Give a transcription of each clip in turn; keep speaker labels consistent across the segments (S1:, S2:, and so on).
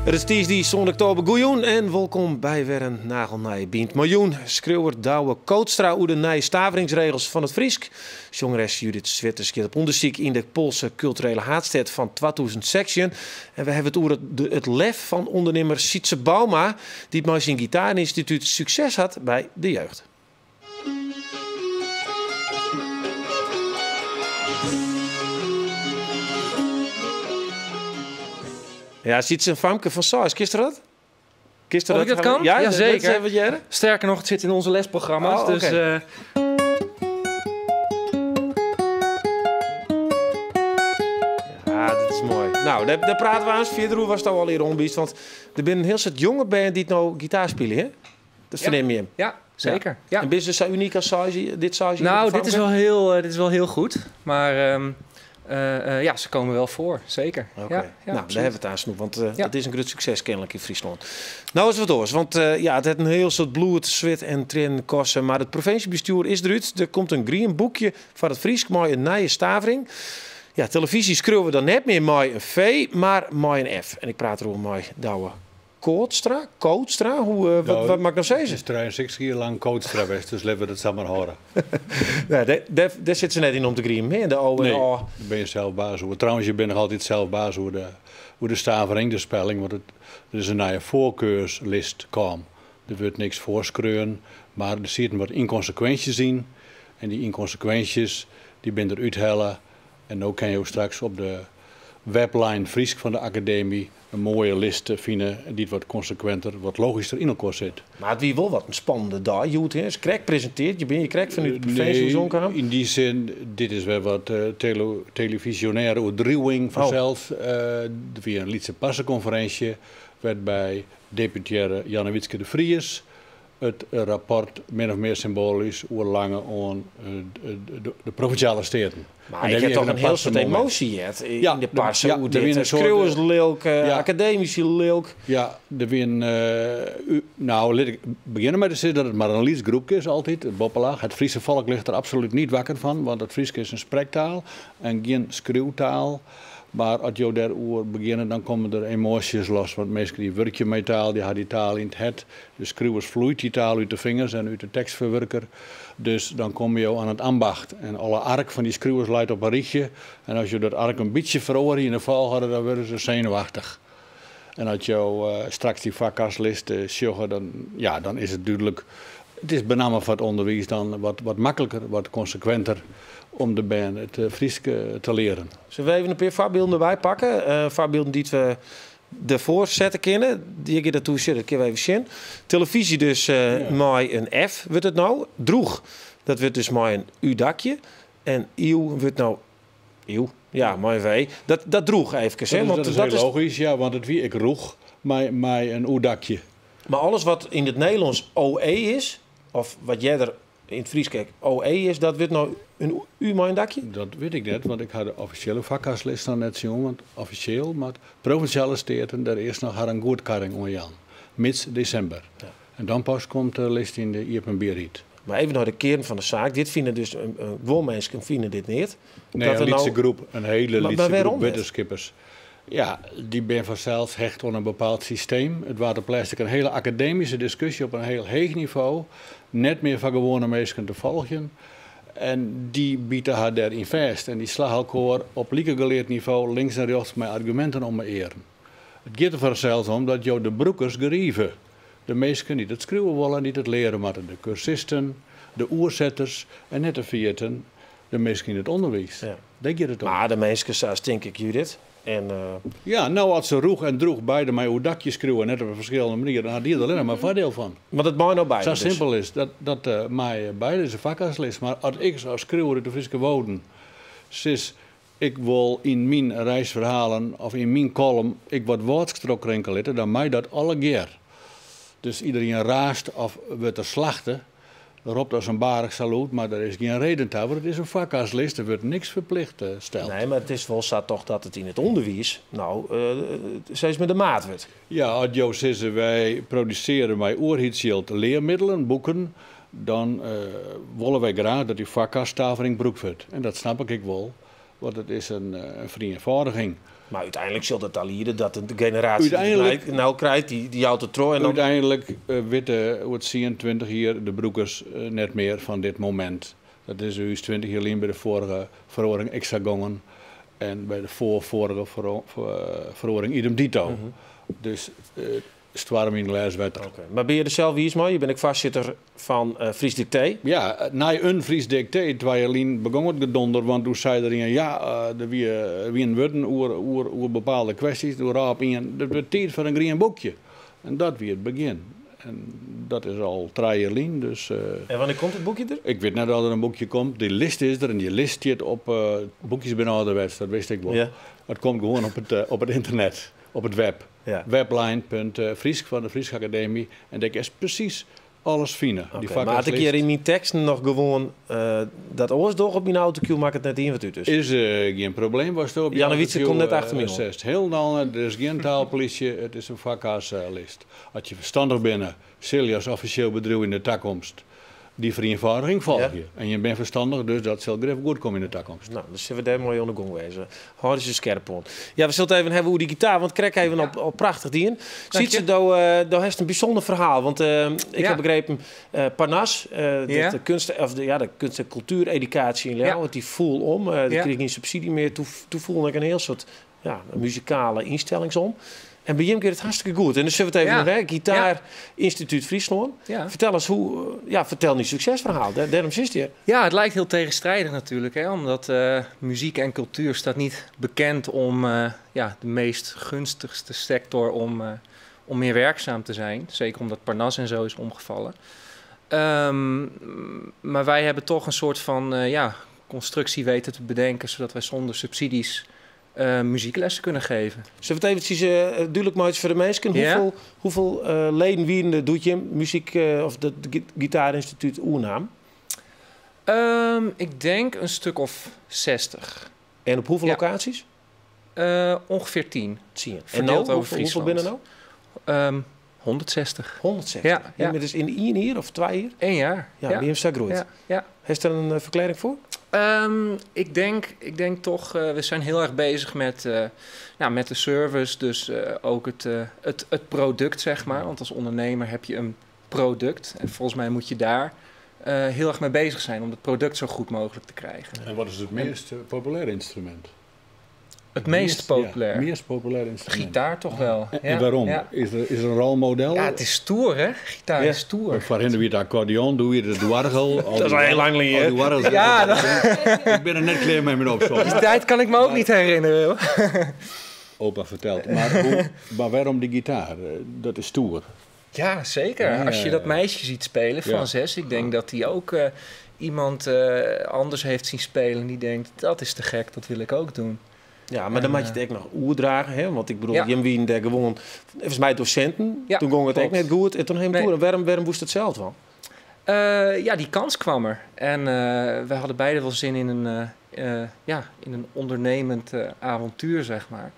S1: Het is dinsdag 7 oktober. Goeien en welkom bij weer een nagelnij Bient Miljoen. Schreeuwer Douwe Kootstra over de nieuwe staveringsregels van het Friesk. Jongeres Judith Switters gaat op onderzoek in de Poolse culturele haatstad van 2000 section. En we hebben het over het lef van ondernemer Sietse Bauma, die met zijn gitaarinstituut succes had bij de jeugd. Ja, ziet ze een famke van Saus. Kist er dat?
S2: Of ik dat kan?
S1: Ja,
S2: zeker.
S1: Wat jij
S2: Sterker nog, het zit in onze lesprogramma's.
S1: Oh,
S2: dus,
S1: okay. Ja, dit is mooi. Nou, daar praten we aan. Verder was het al eerder onbiest. Want er zijn een heel soort jonge band die nou gitaar spelen, hè? Dat verneem je hem.
S2: Ja, zeker. Ja.
S1: En is het zo uniek als dit Saus?
S2: Nou, dit is wel heel goed. Maar ja, ze komen wel voor, zeker.
S1: Okay.
S2: Ja,
S1: nou, daar hebben we het aan snoep, want het is een groot succes kennelijk in Friesland. Nou is het wat oors, want ja, het heeft een heel soort bloed, zwit en trainen kosten. Maar het provinciebestuur is eruit. Er komt een green boekje van het Friesk, mooi een nieuwe stavering. Ja, televisie schreeuwen we dan net meer mooi een V, maar mooi een F. En ik praat erover mooi Douwe Kootstra, wat mag ik nou zeggen?
S3: Het is 63 jaar lang Kootstra geweest, dus laten we dat samen horen.
S1: Ja, daar zit ze net in om te griemen, hè? De O en O.
S3: Daar ben je zelf baas over. Trouwens, je bent nog altijd zelf baas over de stavering, de spelling. Want er is een nieuwe voorkeurslist kwam. Er wordt niks voorschreeuwen, maar er zitten wat inconsequenties in. En die inconsequenties, die ben er uithellen. En ook kan je ook straks op de webline Friesk van de academie een mooie list vinden die wat consequenter, wat logischer in elkaar zit.
S1: Maar het wie wel wat een spannende dag. Je moet eens krek presenteert. Je bent je krek vanuit de provincie.
S3: Nee, in die zin, dit is wel wat televisionaire uitdruwing vanzelf. Er was een Lietse passenconferentie, werd bij deputaire Janne Witske de Vries het rapport min of meer symbolisch oerlange aan de provinciale steden.
S1: Maar je hebt toch een heel soort emotie in de passen. Ja, de schreeuwers leuk, academische leuk.
S3: Ja, er win. Nou, laat ik beginnen met te zeggen dat het maar een liedgroepje is altijd. Het Boppelaag. Het Friese volk ligt er absoluut niet wakker van, want het Fries is een spreektaal en geen schreeuwtaal. Maar als je daarover beginnen, dan komen er emoties los. Want mensen die werken met taal, die hebben die taal in het het. De schreeuwers vloeit die taal uit de vingers en uit de tekstverwerker. Dus dan kom je aan het ambacht. En alle ark van die schreeuwers leidt op een rietje. En als je dat ark een beetje verhoort in de volgorde, dan worden ze zenuwachtig. En als je straks die vakkastlist sjoggen, dan is het duidelijk. Het is bename van het onderwijs dan wat makkelijker, wat consequenter om de band het Fries te leren.
S1: Zullen we even een paar voorbeelden erbij pakken? Voorbeelden die we ervoor zetten kunnen. Die ik daartoe zit, dat kunnen we even zien. Televisie dus met een F wordt het nou. Droeg, dat wordt dus met een U-dakje. En eeuw wordt nou eeuw. Ja, met een V. Dat droeg even.
S3: Dat is heel logisch, ja, want het wie ik roeg met een U-dakje.
S1: Maar alles wat in het Nederlands OE is, of wat jij er in het Fries kijkt OE is, dat wordt nou een U met een dakje?
S3: Dat weet ik net, want ik had de officiële vakkastlist dan net zien, want officieel, maar provinciale steden, daar is nog een goedkeuring aan Jan. Mits december. Ja. En dan pas komt de list in de Iepenbierriet.
S1: Maar even naar de kern van de zaak. Dit vinden dus gewoon mensen vinden dit niet.
S3: Nee, dat een Lietse groep, een hele Lietse groep wetenskippers. Ja, die ben vanzelf hecht aan een bepaald systeem. Het was plastic een hele academische discussie op een heel hoog niveau. Net meer van gewone mensen te volgen. En die bieden haar daarin vast. En die slagen elkaar op geleerd niveau links en rechts met argumenten om me eren. Het gaat er vanzelf om dat jou de broekers gerieven. De mensen die het schreeuwen willen, die het leren moeten. De cursisten, de oerzetters en net de vierten, de mensen in het onderwijs. Ja. Denk je het om?
S1: Maar de mensen zoals denk ik Judith. En,
S3: ja, nou als ze roeg en droeg beide met uw dakjes schreeuwen, net op een verschillende manier, dan had die er alleen maar voordeel van.
S1: Want het mag nou beide.
S3: Zo simpel is dat mij beide is een vakkastlist. Maar als ik zou schreeuwen uit de Friese woorden, ik wil in mijn reisverhalen of in mijn column ik wat woordstrok rinkelen, dan mij dat alle keer. Dus iedereen raast of wordt er slachten. roept als een barig saluut, maar er is geen reden toe. Want het is een vakkaaslist, er wordt niks verplicht steld.
S1: Nee, maar het is wel zo toch dat het in het onderwijs, steeds met de maat wordt.
S3: Ja, als jou zegt, wij produceren bij oorheidshield leermiddelen, boeken, dan willen wij graag dat die vakkaastaveling broek wordt. En dat snap ik wel, want het is een vereenvoudiging.
S1: Maar uiteindelijk zult het al hier dat de generatie die nou krijgt, die houdt het trouw. En dan...
S3: Uiteindelijk weten het 24 hier de broekers net meer van dit moment. Dat is dus 20 jaar geleden bij de vorige verordening extra gongen en bij de vorige verordening idem dito. Dus is het in de leeswet.
S1: Okay. Maar ben je er zelf wie is mooi? Je bent ook voorzitter van Fries Dicté.
S3: Ja, na een Fries Dicté, twee jaar geleden begon het gedonder, want toen zei er er wie een woorden over bepaalde kwesties, door op in de tijd van een green boekje. En dat wie het begin. En dat is al 3 jaar geleden. Dus,
S1: en wanneer komt het boekje er?
S3: Ik weet net dat er een boekje komt. Die list is er en die list zit op boekjes bij ouderwets, dat wist ik wel. Ja. Het komt gewoon op het internet, op het web. Ja. Webline.friesk van de Frieske Academie. En daar is precies alles vinden.
S1: Okay, maar had ik hier in mijn tekst nog gewoon dat oorsdorp op mijn autocue maakt het net in wat u dus.
S3: Is geen probleem. Was op
S1: Janne Wietse komt net achter me.
S3: Heel dan, er is geen taalpolitie, het is een vakkaaslist. Als je verstandig bent, zul je als officieel bedrijf in de toekomst die vereenvoudiging volgen. Ja. En je bent verstandig, dus dat zal even goed komen in de toekomst.
S1: Nou, dus zullen we daar mooi onder gang wezen. Houden ze scherp op. Ja, we zullen even hebben hoe die gitaar, want krijg even op prachtig dien. Ziet ze, daar heeft een bijzonder verhaal. Want ik heb begrepen, Parnas, de kunst- en cultuureducatie in Leeuwen, die voel om. Die kreeg geen subsidie meer. Toen voelde ik een heel soort muzikale instellingsom. En bij hem gaat het hartstikke goed. En dus zullen we het even naar Gitaar Instituut Friesland. Ja. Vertel eens vertel die succesverhaal. Daarom zit je.
S2: Ja, het lijkt heel tegenstrijdig natuurlijk. Hè? Omdat muziek en cultuur staat niet bekend om de meest gunstigste sector om meer werkzaam te zijn. Zeker omdat Parnas en zo is omgevallen. Maar wij hebben toch een soort van constructie weten te bedenken, zodat wij zonder subsidies muzieklessen kunnen geven.
S1: Zullen we het eventjes duidelijk maken voor de mensen? Hoeveel leden doet je muziek of het Gitaarinstituut Oernaam?
S2: Ik denk een stuk of 60.
S1: En op hoeveel locaties?
S2: Ongeveer 10.
S1: Zie je. En nou, hoeveel binnen nou?
S2: 160.
S1: 160? Ja. En dus in 1 jaar of 2 jaar?
S2: 1 jaar.
S1: Ja, die heeft groeit.
S2: Ja.
S1: Heeft er een verklaring voor?
S2: Ik denk toch, we zijn heel erg bezig met de service, dus ook het product, zeg maar. Want als ondernemer heb je een product en volgens mij moet je daar heel erg mee bezig zijn om het product zo goed mogelijk te krijgen.
S3: En wat is het meest populaire instrument?
S2: Het meest populair?
S3: Meest populair instrument.
S2: Gitaar toch wel.
S3: En waarom? Ja. Is er een rolmodel?
S2: Ja, het is stoer, hè? Gitaar is stoer.
S3: Voor hen wie het accordeon, doe je de dwargel.
S1: Dat is al heel lang geleden.
S2: Ja,
S3: ik ben er net klaar mee opzoeken.
S2: Die tijd kan ik me ook niet herinneren.
S3: Opa vertelt. Maar waarom die gitaar? Dat is stoer.
S2: Ja, zeker. Als je dat meisje ziet spelen van 6, ik denk dat hij ook iemand anders heeft zien spelen en die denkt, dat is te gek, dat wil ik ook doen.
S1: Ja, maar dan moet je het echt nog oerdragen, hè? Want ik bedoel, je wien daar gewoon, volgens mij docenten, toen ging het echt net goed en toen heen toe. Waarom moest het zelf dan?
S2: Die kans kwam er. En we hadden beide wel zin in een ondernemend avontuur, zeg maar.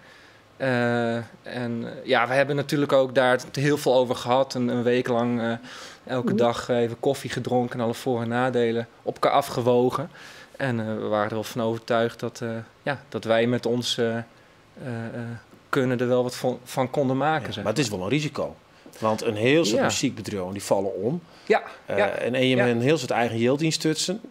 S2: We hebben natuurlijk ook daar heel veel over gehad. Een week lang elke dag even koffie gedronken en alle voor- en nadelen op elkaar afgewogen. En we waren er wel van overtuigd dat wij met ons kunnen er wel wat van konden maken.
S1: Ja, maar het is wel een risico. Want een heel soort muziekbedrijven die vallen om. En je met een heel soort eigen yield instutsen.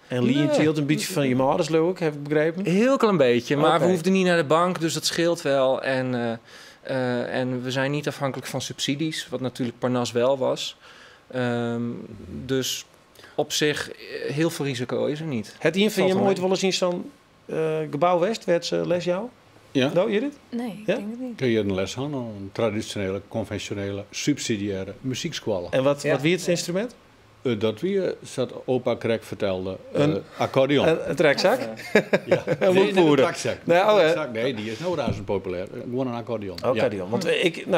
S1: En Lien hield een beetje van je moeders leuk, heb ik begrepen?
S2: Heel klein beetje, maar we hoefden niet naar de bank, dus dat scheelt wel. En we zijn niet afhankelijk van subsidies, wat natuurlijk Parnas wel was. Dus op zich, heel veel risico is er niet.
S1: Het een van je ooit wel eens in zo'n gebouw West, werd ze les jou?
S3: Ja.
S1: Nou, je dit?
S4: Nee, ik denk het niet.
S3: Kun je een les aan, een traditionele, conventionele, subsidiaire muziekschool.
S1: En wat wie het instrument?
S3: Dat wie, zat opa Krek vertelde, accordeon.
S1: Een trekzak?
S3: Ja. Nee, een trekzak. Nee, die is nou razend populair. Gewoon een accordeon.
S1: Accordeon. Ja. Want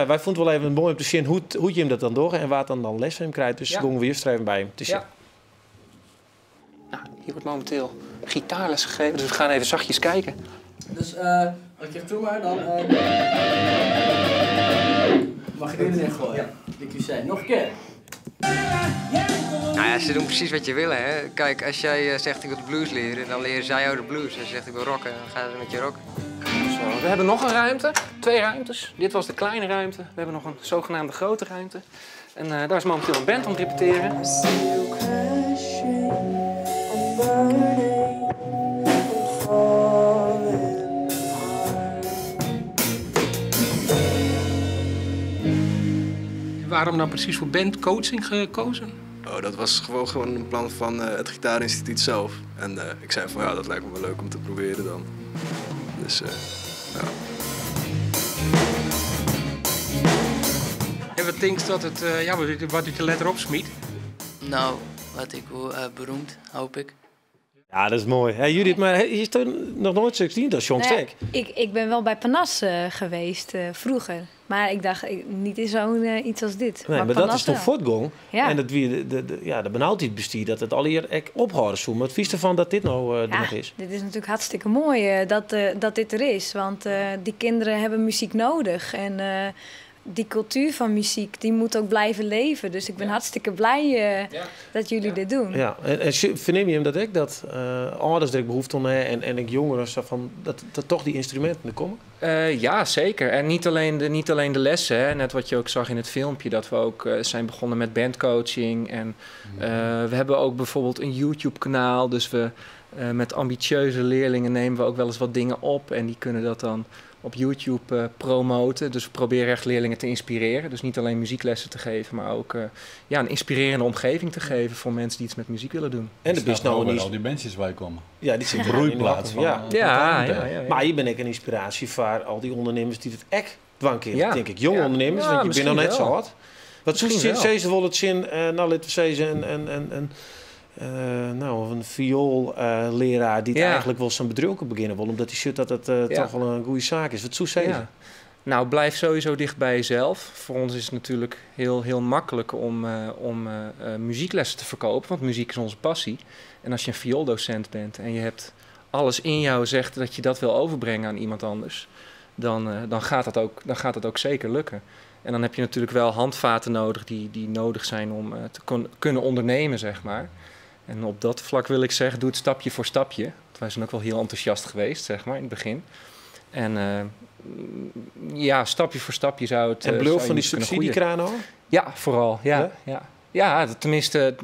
S1: wij vonden wel even mooi om te zien hoe je hem dat dan door en waar dan les van hem krijgt. Dus gingen we eerst even bij hem te zien.
S2: Nou, hier wordt momenteel gitaarles gegeven, dus we gaan even zachtjes kijken.
S4: Dus als je toe maar, dan mag je erin gooien. Ja. Ik zei, nog een keer.
S5: Nou ja, ze doen precies wat je wil, hè. Kijk, als jij zegt ik wil de blues leren, dan leren zij jou de blues. Als je zegt ik wil rocken, dan gaan ze met je rocken.
S2: Zo, we hebben nog een ruimte, 2 ruimtes. Dit was de kleine ruimte. We hebben nog een zogenaamde grote ruimte. En daar is momenteel een band om te repeteren.
S6: Waarom dan precies voor bandcoaching gekozen?
S7: Oh, dat was gewoon een plan van het Gitaarinstituut zelf. En ik zei van ja, dat lijkt me wel leuk om te proberen dan. Dus ja.
S6: En wat denk je dat het, wat je letter opsmiet?
S4: Nou, wat ik beroemd, hoop ik.
S1: Ja, dat is mooi. Hey, Judith, maar je is toch nog nooit 16? Dat is John Stek.
S8: Ik ben wel bij Panas geweest vroeger. Maar ik dacht niet in zo'n iets als dit.
S1: Nee, maar dat is toch
S8: wel.
S1: voortgang?
S8: Ja.
S1: En dat wie de benauwdheid bestiert dat het al hier echt ophouden zo. Maar het vies ervan dat dit nou er nog is.
S8: Dit is natuurlijk hartstikke mooi dat dit er is. Want die kinderen hebben muziek nodig. En die cultuur van muziek, die moet ook blijven leven. Dus ik ben hartstikke blij dat jullie dit doen.
S1: Ja, en verneem je hem dat ik dat ouders er behoefte aan hebben en ik jongeren zo van dat toch die instrumenten er komen?
S2: Ja, zeker. En niet alleen de lessen. Hè. Net wat je ook zag in het filmpje, dat we ook zijn begonnen met bandcoaching. En we hebben ook bijvoorbeeld een YouTube-kanaal. Dus we met ambitieuze leerlingen nemen we ook wel eens wat dingen op. En die kunnen dat dan op YouTube promoten. Dus we proberen echt leerlingen te inspireren. Dus niet alleen muzieklessen te geven, maar ook een inspirerende omgeving te geven voor mensen die iets met muziek willen doen.
S3: En dat is nou niet al die bandjes waar je komen.
S1: Ja, die zitten
S3: broeiplaats van.
S2: Ja.
S1: Maar je bent ook een inspiratie voor al die ondernemers die het echt dwankeren, denk ik. Jonge ondernemers, want je bent nog net zo hard. Wat zei ze wel het zin, nou laten we zeggen, een vioolleraar die het eigenlijk wel zijn bedrijf beginnen wil, omdat hij ziet dat het toch wel een goede zaak is. Wat zou zeggen? Ja.
S2: Nou, blijf sowieso dicht bij jezelf. Voor ons is het natuurlijk heel makkelijk om muzieklessen te verkopen, want muziek is onze passie. En als je een viooldocent bent en je hebt alles in jou zegt dat je dat wil overbrengen aan iemand anders, dan gaat dat ook zeker lukken. En dan heb je natuurlijk wel handvaten nodig die nodig zijn om te kunnen ondernemen, zeg maar. En op dat vlak wil ik zeggen, doe het stapje voor stapje. Want wij zijn ook wel heel enthousiast geweest, zeg maar, in het begin. En stapje voor stapje zou het.
S1: En beloof van die subsidiekraan hoor?
S2: Ja, vooral. Ja, tenminste,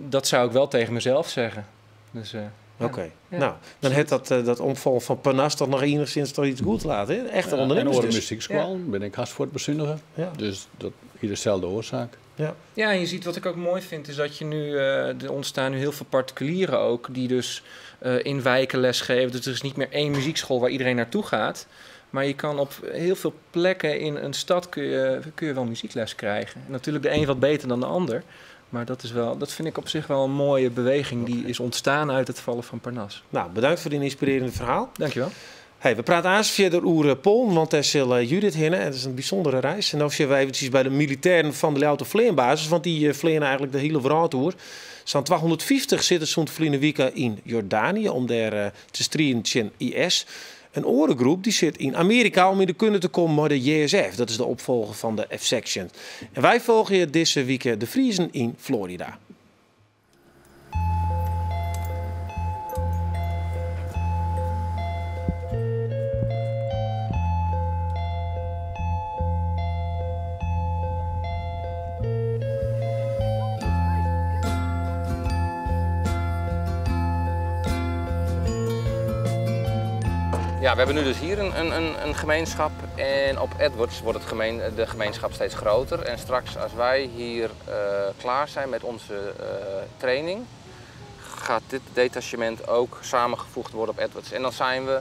S2: dat zou ik wel tegen mezelf zeggen. Dus,
S1: Oké. Nou, dan heeft dat omval van Panas toch nog enigszins toch iets goed laten. Echte ondernemers.
S3: En de muziekschool ben ik haast voor het bezuinigen. Ja. Dus dat hier dezelfde oorzaak.
S2: Ja, en je ziet wat ik ook mooi vind, is dat je nu, er ontstaan nu heel veel particulieren ook, die dus in wijken lesgeven. Dus er is niet meer één muziekschool waar iedereen naartoe gaat. Maar je kan op heel veel plekken in een stad kun je wel muziekles krijgen. En natuurlijk de een wat beter dan de ander. Maar dat vind ik op zich wel een mooie beweging die is ontstaan uit het vallen van Parnas.
S1: Nou, bedankt voor dit inspirerende verhaal.
S2: Dankjewel.
S1: Hey, we praten aan verder over Polen, want daar zal Judith heen. Het is een bijzondere reis. En dan zijn we eventjes bij de militairen van de Leeuwarden Vleenbasis, want die vleien eigenlijk de hele wereld door. Zo'n 250 zitten zo'n verleden week in Jordanië om daar te strijden tegen IS. Een orengroep die zit in Amerika om in de kunnen te komen met de JSF. Dat is de opvolger van de F-Section. En wij volgen je deze week de Vriezen in Florida.
S9: Ja, we hebben nu dus hier een gemeenschap en op Edwards wordt de gemeenschap steeds groter. En straks als wij hier klaar zijn met onze training, gaat dit detachement ook samengevoegd worden op Edwards. En dan zijn we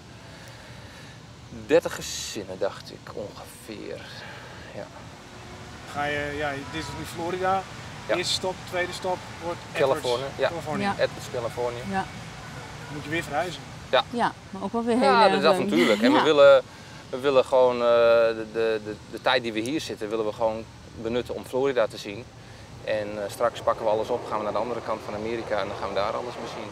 S9: 30 gezinnen, dacht ik ongeveer. Ja.
S10: Dit is nu Florida.
S9: Ja.
S10: Eerste stop, tweede stop wordt Edwards.
S9: Californië. Ja. Edwards, Californië.
S8: Ja.
S10: Dan moet je weer verhuizen.
S8: Ja, maar ook wel weer heel
S9: erg dat natuurlijk. En we willen gewoon de tijd die we hier zitten, willen we gewoon benutten om Florida te zien. En straks pakken we alles op, gaan we naar de andere kant van Amerika en dan gaan we daar alles bezien.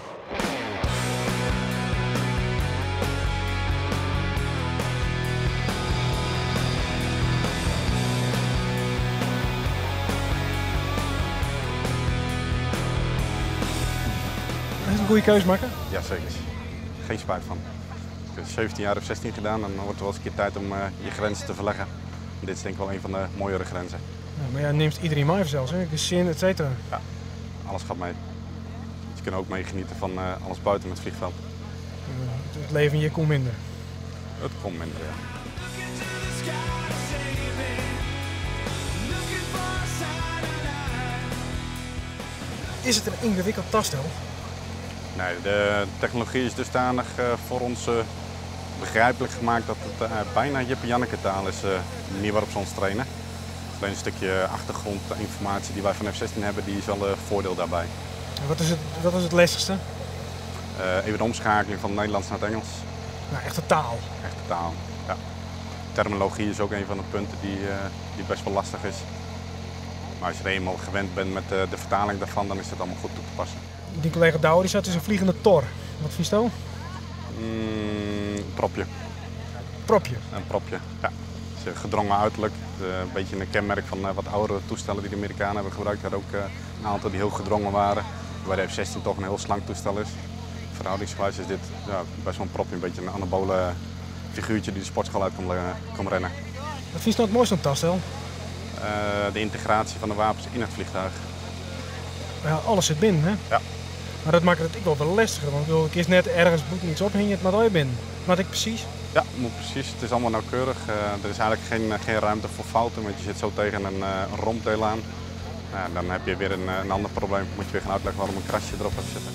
S10: Is het een goede keuze maken?
S11: Ja, zeker. Geen spijt van. Ik heb 17 jaar of 16 gedaan en dan wordt het wel eens een keer tijd om je grenzen te verleggen. En dit is denk ik wel een van de mooiere grenzen.
S10: Ja, maar ja, neemt iedereen mee zelfs, hè? Gezin, et cetera.
S11: Ja, alles gaat mee. Dus je kunt ook meegenieten van alles buiten het vliegveld.
S10: Het leven hier komt minder.
S11: Het komt minder, ja.
S10: Is het een ingewikkeld taststel?
S11: Nee, de technologie is dusdanig voor ons begrijpelijk gemaakt dat het bijna Jippe-Janneke taal is, de manier waarop ze ons trainen. Alleen een stukje achtergrondinformatie die wij van F-16 hebben, die is wel een voordeel daarbij.
S10: En wat is het lastigste?
S11: Even de omschakeling van het Nederlands naar het Engels.
S10: Nou, echte taal.
S11: Echte taal, ja. Terminologie is ook een van de punten die best wel lastig is. Maar als je er eenmaal gewend bent met de vertaling daarvan, dan is het allemaal goed toe te passen.
S10: Die collega Douwer die zat dus een vliegende tor. Wat vies je?
S11: Propje.
S10: Propje?
S11: Een propje, ja. Het is gedrongen uiterlijk. Een beetje een kenmerk van wat oudere toestellen die de Amerikanen hebben gebruikt. Er ook een aantal die heel gedrongen waren. Waar de F-16 toch een heel slank toestel is. Verhoudingsgewijs is dit best wel een propje. Een beetje een anabole figuurtje die de sportschool uit kan rennen.
S10: Wat vind je nou het mooiste aan het taststel?
S11: De integratie van de wapens in het vliegtuig.
S10: Ja, alles zit binnen, hè?
S11: Ja.
S10: Maar dat maakt het ook wel lastiger. Want ik is net ergens boeken iets ophingen, maar daar je binnen. Wat ik precies?
S11: Ja, moet precies. Het is allemaal nauwkeurig. Er is eigenlijk geen ruimte voor fouten, want je zit zo tegen een rompdeel aan. Dan heb je weer een ander probleem. Moet je weer gaan uitleggen waarom een krasje erop hebt zitten.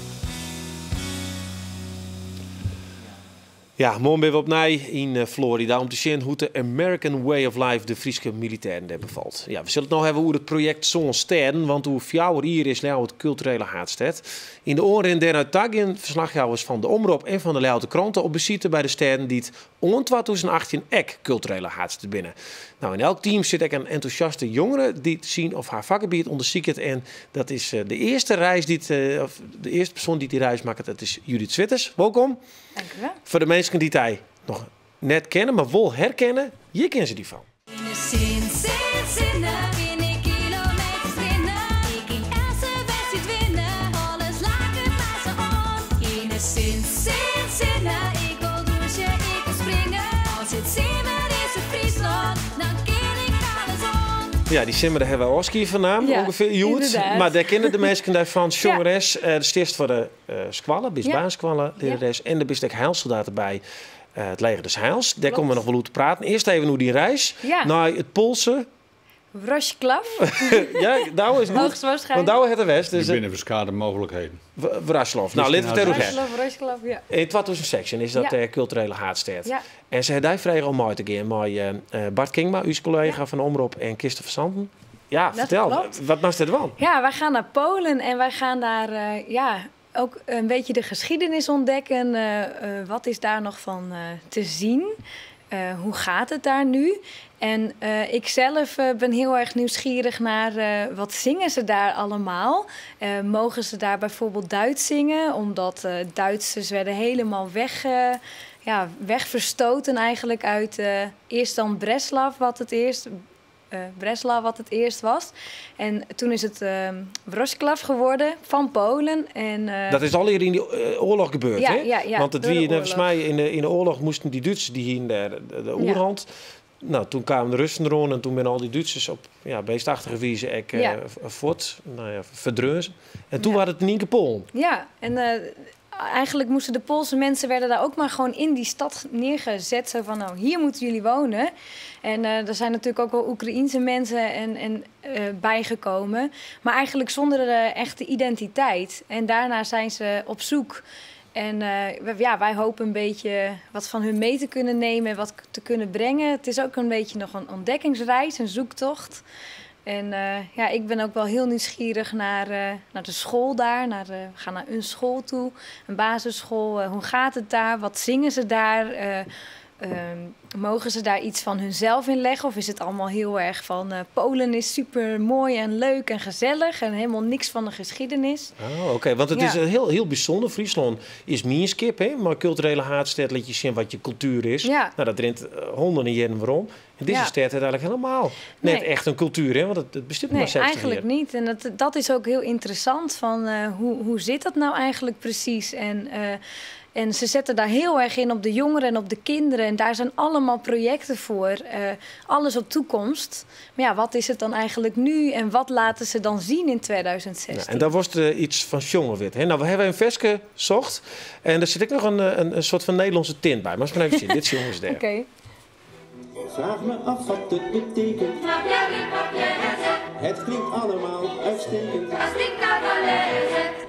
S1: Ja, morgen ben we opnieuw in Florida om te zien hoe de American Way of Life de Friese militairen daar bevalt. Ja, we zullen het nog hebben over het project Zo'n Sterren, want hoe fjouwer hier is Leeuw het culturele haardstad. In de oren daaruit taggen verslaggevers van de Omroep en van de Leeuwarden Kranten op bezoek bij de sterren die het om 2018 ek culturele haardstad binnen. Nou, in elk team zit ook een enthousiaste jongere die zien of haar vakgebied onderzoekt. En dat is de eerste reis of de eerste persoon die reis maakt, dat is Judith Zwitters. Welkom.
S8: Dank u wel.
S1: Voor de mensen die hij nog net kennen, maar wel herkennen, hier kennen ze die van. Ja, die simmer hebben we Oski van naam,
S8: ja,
S1: ongeveer Joet. Maar daar kennen de mensen daarvan. Jongeres, de steerst voor de squallen, bisbaansquallen, lerares. En de bistek heilsoldaat erbij. Het leger des Heils. Daar komen we nog wel over te praten. Eerst even hoe die reis naar het Poolse.
S8: Wrocław.
S1: Ja, Douwe is goed.
S8: Hoogstwaarschijnlijk.
S1: Want Douwe heeft de West. Dus
S3: binnen verschillende mogelijkheden.
S1: Wrocław. Nou, laten we het even
S8: Wrocław, ja.
S1: In 2016 is dat culturele haardstad.
S8: Ja.
S1: En ze hebben daar vrij al mooi te gaan. Maar Bart Kingma, uw collega van de Omroep, en Kirsten van Santen. Ja, dat vertel.
S8: Klopt.
S1: Wat was dit dan?
S8: Ja, wij gaan naar Polen en wij gaan daar ook een beetje de geschiedenis ontdekken. Wat is daar nog van te zien? Hoe gaat het daar nu? En ik zelf ben heel erg nieuwsgierig naar wat zingen ze daar allemaal. Mogen ze daar bijvoorbeeld Duits zingen? Omdat Duitsers werden helemaal wegverstoten eigenlijk uit eerst dan Breslau, wat het eerst was. En toen is het Wrocław geworden van Polen. En,
S1: dat is al hier in die oorlog gebeurd, hè?
S8: Ja,
S1: want het wie volgens mij in de oorlog moesten die Duitsers die hier in de oerhand. Nou, toen kwamen de Russen erom en toen ben al die Duitsers op beestachtige wijze verdreven. En toen waren het niet Polen.
S8: Ja, en eigenlijk moesten de Poolse mensen werden daar ook maar gewoon in die stad neergezet. Zo van, nou, hier moeten jullie wonen. En er zijn natuurlijk ook wel Oekraïense mensen bijgekomen. Maar eigenlijk zonder echte identiteit. En daarna zijn ze op zoek. En wij hopen een beetje wat van hun mee te kunnen nemen en wat te kunnen brengen. Het is ook een beetje nog een ontdekkingsreis, een zoektocht. En ik ben ook wel heel nieuwsgierig naar de school daar. We gaan naar een school toe, een basisschool. Hoe gaat het daar? Wat zingen ze daar? mogen ze daar iets van hunzelf in leggen? Of is het allemaal heel erg van Polen is super mooi en leuk en gezellig en helemaal niks van de geschiedenis?
S1: Oh, oké. Want het is heel bijzonder. Friesland is minskip, hè? Maar culturele haardstad laat je zien wat je cultuur is.
S8: Ja.
S1: Nou, dat rent honderden jaren waarom. En deze stad heeft eigenlijk helemaal net echt een cultuur, hè? Want het bestaat maar 60
S8: eigenlijk
S1: jaar.
S8: niet. En dat is ook heel interessant van hoe zit dat nou eigenlijk precies? En ze zetten daar heel erg in op de jongeren en op de kinderen. En daar zijn allemaal projecten voor. Alles op toekomst. Maar ja, wat is het dan eigenlijk nu? En wat laten ze dan zien in 2016?
S1: Ja, en daar was iets van jongenwit. Nou, we hebben een versje zocht. En daar zit ik nog een soort van Nederlandse tint bij. Maar eens maar even zien. Dit is jongens daar.
S8: Oké.
S12: Vraag me af wat het betekent. Het klinkt allemaal uitstekend.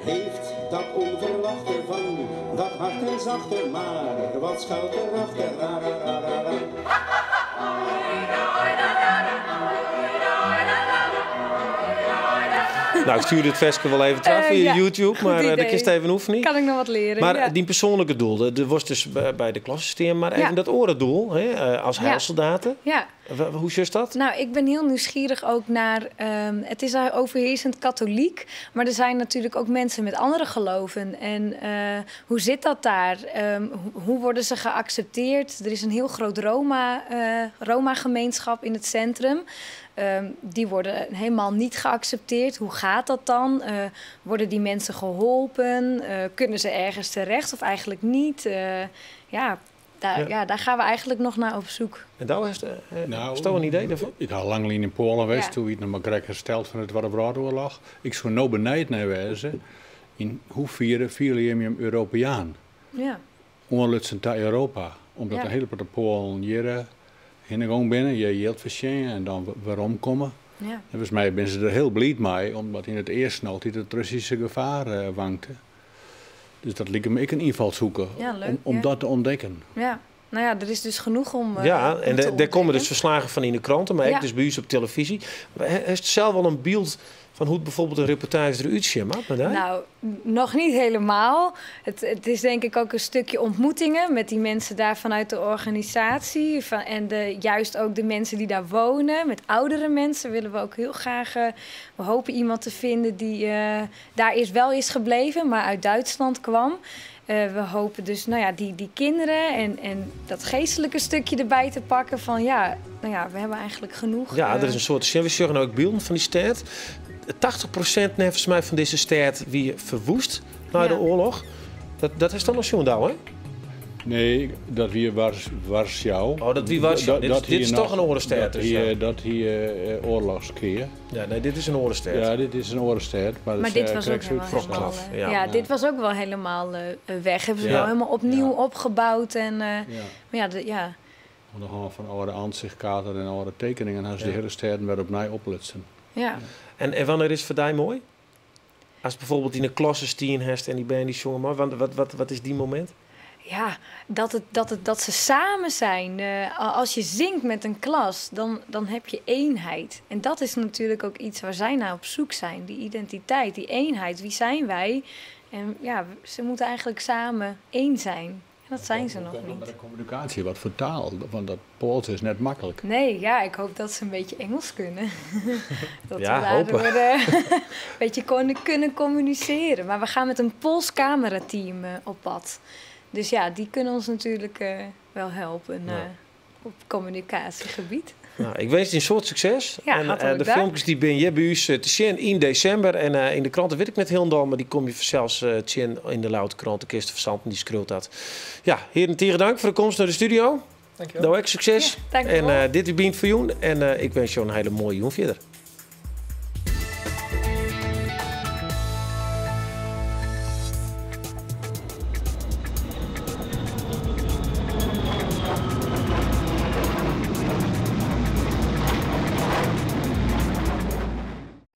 S12: Heeft dat onverwachte van dat hart en zachte, maar wat schuilt erachter? Ra, ra, ra, ra, ra.
S1: Nou, ik stuur dit versje wel even terug via YouTube, maar dat is even oefening.
S8: Kan ik nog wat leren?
S1: Maar die persoonlijke doel, er was dus bij de klassysteem, maar even dat orendoel, als heilsoldaten.
S8: Ja.
S1: Hoe is dat?
S8: Nou, ik ben heel nieuwsgierig ook naar... het is overheersend katholiek, maar er zijn natuurlijk ook mensen met andere geloven. En hoe zit dat daar? Hoe worden ze geaccepteerd? Er is een heel groot Roma-gemeenschap in het centrum. Die worden helemaal niet geaccepteerd. Hoe gaat dat dan? Worden die mensen geholpen? Kunnen ze ergens terecht of eigenlijk niet? Daar gaan we eigenlijk nog naar op zoek.
S1: En daar is een idee daarvan?
S3: Ik had lang in Polen geweest, toen ik nog maar hersteld van het Tweede Wereldoorlog. Ik zou nou benijd naar wezen in hoe vieren Europeaan.
S8: Ja.
S3: Onlutsen naar Europa. Omdat de hele paar Polen hier heen binnen, je hield verschijnen en dan waarom komen.
S8: Ja.
S3: En volgens mij ben ze er heel blij mee, omdat in het eerst altijd het Russische gevaar wankte. Dus dat liet me ik een inval zoeken om dat te ontdekken.
S8: Ja, nou ja, er is dus genoeg om
S1: en daar komen dus verslagen van in de kranten, maar ook dus bij u op televisie. Heeft zelf wel een beeld van hoe het bijvoorbeeld een reportage eruit ziet?
S8: Nou, nog niet helemaal. Het is denk ik ook een stukje ontmoetingen met die mensen daar vanuit de organisatie. En juist ook de mensen die daar wonen. Met oudere mensen willen we ook heel graag... we hopen iemand te vinden die daar wel is gebleven, maar uit Duitsland kwam. We hopen dus die kinderen en dat geestelijke stukje erbij te pakken van we hebben eigenlijk genoeg.
S1: Ja, er is een soort... We zeggen ook beelden van die stad. 80% volgens mij van deze stad wie verwoest na de oorlog. Dat is dan nog zo'n hè?
S3: Nee, dat hier Warschau.
S1: Oh, dat wie Warschau. Dit is toch een oorlogstad.
S3: Dat hier oorlogskeer.
S1: Ja, nee, dit is een oorlogstad.
S3: Ja, dit is een oorlogstad. Maar
S8: dit was ook helemaal... dit was ook wel helemaal weg. Hebben ze wel helemaal opnieuw opgebouwd. En,
S3: Nog van oude aanzichtkaarten en oude tekeningen. En ze de hele steden weer opnieuw oplutsen.
S8: Ja.
S1: En wanneer is het voor jou mooi? Als bijvoorbeeld in een klassestien hebt en die band die zongen maar, wat is die moment?
S8: Ja, dat ze samen zijn. Als je zingt met een klas, dan heb je eenheid. En dat is natuurlijk ook iets waar zij naar op zoek zijn. Die identiteit, die eenheid. Wie zijn wij? En ze moeten eigenlijk samen één zijn. En dat zijn ze nog niet.
S3: Met de communicatie, wat voor taal? Want dat Pools is net makkelijk.
S8: Nee, ik hoop dat ze een beetje Engels kunnen. Dat we
S1: hopen.
S8: een beetje kunnen communiceren. Maar we gaan met een Pools camerateam op pad. Dus die kunnen ons natuurlijk wel helpen op communicatiegebied.
S1: Nou, ik wens je een soort succes.
S8: Ja,
S1: en de filmpjes die ben je bij u te zien in december. En in de kranten weet ik net heel dom, maar die kom je zelfs te zien in de Louter krant. De kist verzand en die schreeuwt dat. Ja, heren, tieren dank voor de komst naar de studio.
S6: Dankjewel.
S1: Nou, succes.
S8: Ja, dankjewel.
S1: En dit is Bien voor jou. En ik wens je een hele mooie joen verder.